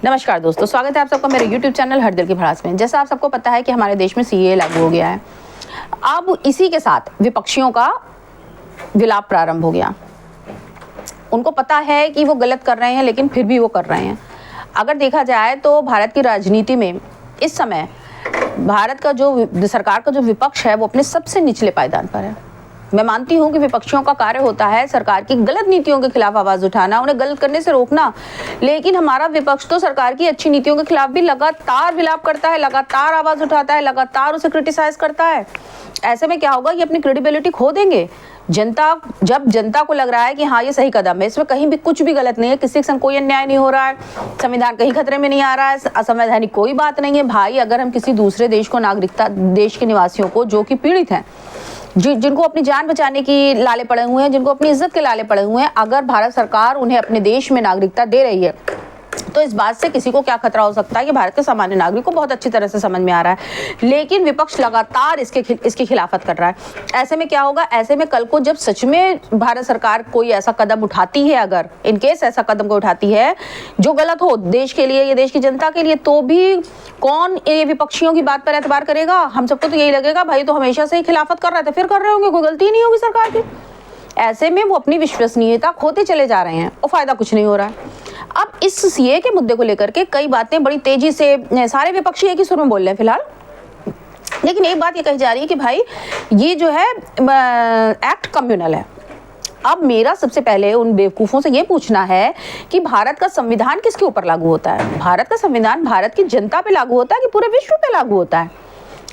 नमस्कार दोस्तों, स्वागत है आप सबका मेरे YouTube चैनल हर दिल की भड़ास में। जैसा आप सबको पता है कि हमारे देश में CAA लागू हो गया है। अब इसी के साथ विपक्षियों का विलाप प्रारंभ हो गया। उनको पता है कि वो गलत कर रहे हैं, लेकिन फिर भी वो कर रहे हैं। अगर देखा जाए तो भारत की राजनीति में इस समय भारत का जो सरकार का जो विपक्ष है वो अपने सबसे निचले पायदान पर है। मैं मानती हूँ कि विपक्षियों का कार्य होता है सरकार की गलत नीतियों के खिलाफ आवाज उठाना, उन्हें गलत करने से रोकना, लेकिन हमारा विपक्ष तो सरकार की अच्छी नीतियों के खिलाफ भी लगातार विलाप करता है, लगातार आवाज उठाता है, लगातार उसे क्रिटिसाइज करता है। ऐसे में क्या होगा, ये अपनी क्रेडिबिलिटी खो देंगे। जब जनता को लग रहा है कि हाँ ये सही कदम है, इसमें कहीं भी कुछ भी गलत नहीं है, किसी के संग कोई अन्याय नहीं हो रहा है, संविधान कहीं खतरे में नहीं आ रहा है, असंवैधानिक कोई बात नहीं है। भाई अगर हम किसी दूसरे देश को नागरिकता, देश के निवासियों को जो कि पीड़ित हैं, जिनको अपनी जान बचाने की लाले पड़े हुए हैं, जिनको अपनी इज्जत के लाले पड़े हुए हैं, अगर भारत सरकार उन्हें अपने देश में नागरिकता दे रही है तो इस बात से किसी को क्या खतरा हो सकता है कि भारत के सामान्य नागरिक को बहुत अच्छी तरह से समझ में आ रहा है। लेकिन विपक्ष लगातार इसकी खिलाफत कर रहा है। ऐसे में क्या होगा, ऐसे में कल को जब सच में भारत सरकार कोई ऐसा कदम उठाती है, अगर इनकेस ऐसा कदम को उठाती है जो गलत हो देश के लिए या देश की जनता के लिए, तो भी कौन ये विपक्षियों की बात पर एतबार करेगा। हम सबको तो यही लगेगा भाई तो हमेशा से ही खिलाफत कर रहे थे, फिर कर रहे होंगे, कोई गलती नहीं होगी सरकार की। ऐसे में वो अपनी विश्वसनीयता खोते चले जा रहे हैं और फायदा कुछ नहीं हो रहा है। अब इस CAA के मुद्दे को लेकर के कई बातें बड़ी तेजी से सारे विपक्षी एक ही सुर में बोल रहे हैं फिलहाल, लेकिन एक बात ये कही जा रही है कि भाई ये जो है एक्ट कम्युनल है। अब मेरा सबसे पहले उन बेवकूफ़ों से ये पूछना है कि भारत का संविधान किसके ऊपर लागू होता है? भारत का संविधान भारत की जनता पे लागू होता है कि पूरे विश्व पे लागू होता है?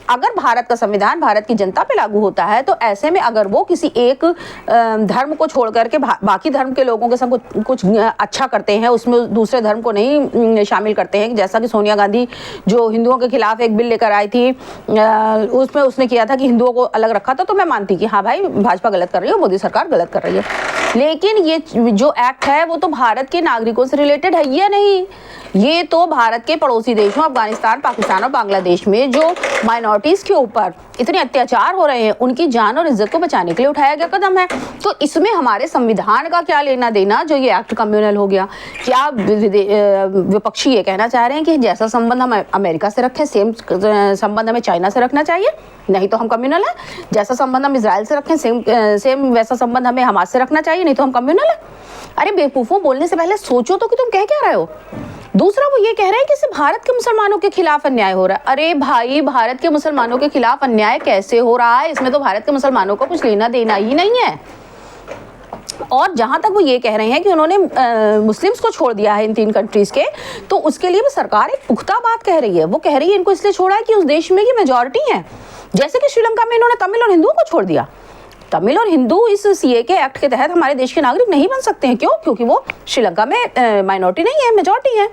अगर भारत का संविधान भारत की जनता पे लागू होता है तो ऐसे में अगर वो किसी एक धर्म को छोड़ करके बाकी धर्म के लोगों के संग कुछ अच्छा करते हैं, उसमें दूसरे धर्म को नहीं शामिल करते हैं, जैसा कि सोनिया गांधी जो हिंदुओं के खिलाफ एक बिल लेकर आई थी, उसमें उसने किया था कि हिंदुओं को अलग रखा था, तो मैं मानती कि हाँ भाई भाजपा गलत कर रही है, मोदी सरकार गलत कर रही है। लेकिन ये जो एक्ट है वो तो भारत के नागरिकों से रिलेटेड है या नहीं? ये तो भारत के पड़ोसी देशों अफगानिस्तान, पाकिस्तान और बांग्लादेश में जो माइनॉरिटीज के ऊपर इतने अत्याचार हो रहे हैं, उनकी जान और इज्जत को बचाने के लिए उठाया गया कदम है। तो इसमें हमारे संविधान का क्या लेना देना जो ये एक्ट कम्युनल हो गया? क्या विपक्षी ये कहना चाह रहे हैं कि जैसा संबंध हम अमेरिका से रखें सेम संबंध हमें चाइना से रखना चाहिए, नहीं तो हम कम्युनल है? जैसा संबंध हम इजराइल से रखें सेम वैसा संबंध हमें हमास से रखना चाहिए, नहीं तो हम कम्युनल है? अरे बेवकूफों, बोलने से पहले सोचो तो कि तुम कह क्या रहे हो। दूसरा वो ये कह रहे हैं कि सिर्फ भारत के मुसलमानों के खिलाफ अन्याय हो रहा है। अरे भाई, भारत के मुसलमानों के खिलाफ अन्याय कैसे हो रहा है? इसमें तो भारत के मुसलमानों को कुछ लेना देना ही नहीं है। और जहां तक वो ये कह रहे हैं कि उन्होंने मुस्लिम्स को छोड़ दिया है इन 3 कंट्रीज के, तो उसके लिए भी सरकार एक पुख्ता बात कह रही है। वो कह रही है इनको इसलिए छोड़ा है कि उस देश में की मेजॉरिटी है, जैसे कि श्रीलंका में इन्होंने तमिल और हिंदुओं को छोड़ दिया। तमिल और हिंदू इस CAA के एक्ट के तहत हमारे देश के नागरिक नहीं बन सकते हैं। क्यों? क्योंकि वो श्रीलंका में माइनॉरिटी नहीं है, मेजॉरिटी है।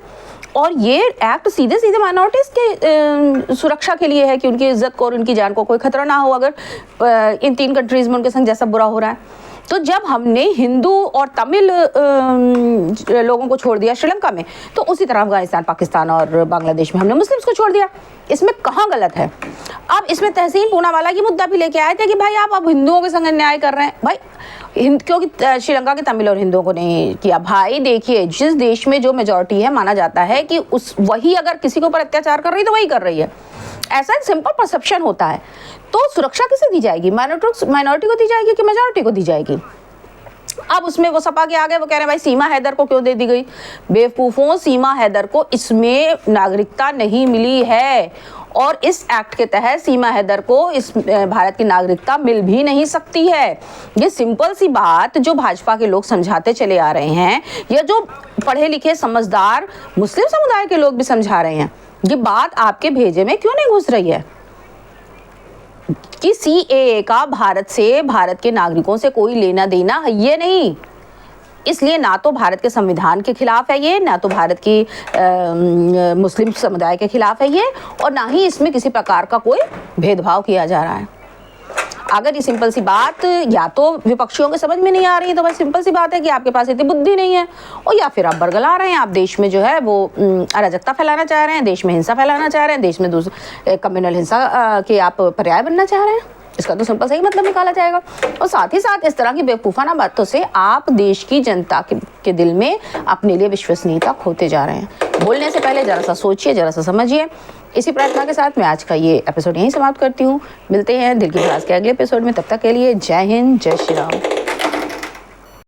और ये एक्ट सीधे सीधे माइनॉरिटीज के सुरक्षा के लिए है कि उनकी इज्जत को और उनकी जान को कोई खतरा ना हो अगर इन 3 कंट्रीज में उनके संग जैसा बुरा हो रहा है। तो जब हमने हिंदू और तमिल लोगों को छोड़ दिया श्रीलंका में, तो उसी तरह अफगानिस्तान, पाकिस्तान और बांग्लादेश में हमने मुस्लिम्स को छोड़ दिया। इसमें कहाँ गलत है? अब इसमें तहसीन पूनावाला की मुद्दा भी लेके आए थे कि भाई आप अब हिंदुओं के संग अन्याय कर रहे हैं। भाई क्योंकि श्रीलंका के तमिल और हिंदुओं को नहीं किया। भाई देखिए, जिस देश में जो मेजॉरिटी है, माना जाता है कि वही अगर किसी के ऊपर अत्याचार कर रही है तो वही कर रही है, ऐसा एक सिंपल परसेप्शन होता है। तो सुरक्षा किसे दी जाएगी? माइनॉरिटी को दी जाएगी कि मेजॉरिटी को दी जाएगी? अब उसमें वो सपा के आगे वो कह रहे हैं भाई सीमा हैदर को क्यों दे दी गई? बेवकूफ़ों, सीमा हैदर को इसमें नागरिकता नहीं मिली है और इस एक्ट के तहत सीमा हैदर को इस भारत की नागरिकता मिल भी नहीं सकती है। ये सिंपल सी बात जो भाजपा के लोग समझाते चले आ रहे हैं, या जो पढ़े लिखे समझदार मुस्लिम समुदाय के लोग भी समझा रहे हैं, ये बात आपके भेजे में क्यों नहीं घुस रही है कि CAA का भारत से, भारत के नागरिकों से कोई लेना देना है ये नहीं। इसलिए ना तो भारत के संविधान के खिलाफ है ये, ना तो भारत की मुस्लिम समुदाय के खिलाफ है ये, और ना ही इसमें किसी प्रकार का कोई भेदभाव किया जा रहा है। अगर ये सिंपल सी बात या तो विपक्षियों के समझ में नहीं आ रही है, तो भाई सिंपल सी बात है कि आपके पास इतनी बुद्धि नहीं है, और या फिर आप बरगला रहे हैं, आप देश में जो है वो अराजकता फैलाना चाह रहे हैं, देश में हिंसा फैलाना चाह रहे हैं, देश में दूसरे कम्युनल हिंसा के आप पर्याय बनना चाह रहे हैं। इसका तो सिंपल सही मतलब निकाला जाएगा। और साथ ही साथ इस तरह की बेवकूफ़ाना बातों से आप देश की जनता के दिल में अपने लिए विश्वसनीयता खोते जा रहे हैं। बोलने से पहले ज़रा सा सोचिए, ज़रा सा समझिए। इसी प्रार्थना के साथ मैं आज का ये एपिसोड यहीं समाप्त करती हूँ। मिलते हैं दिल की भड़ास के अगले एपिसोड में, तब तक के लिए जय हिंद, जय श्री राम।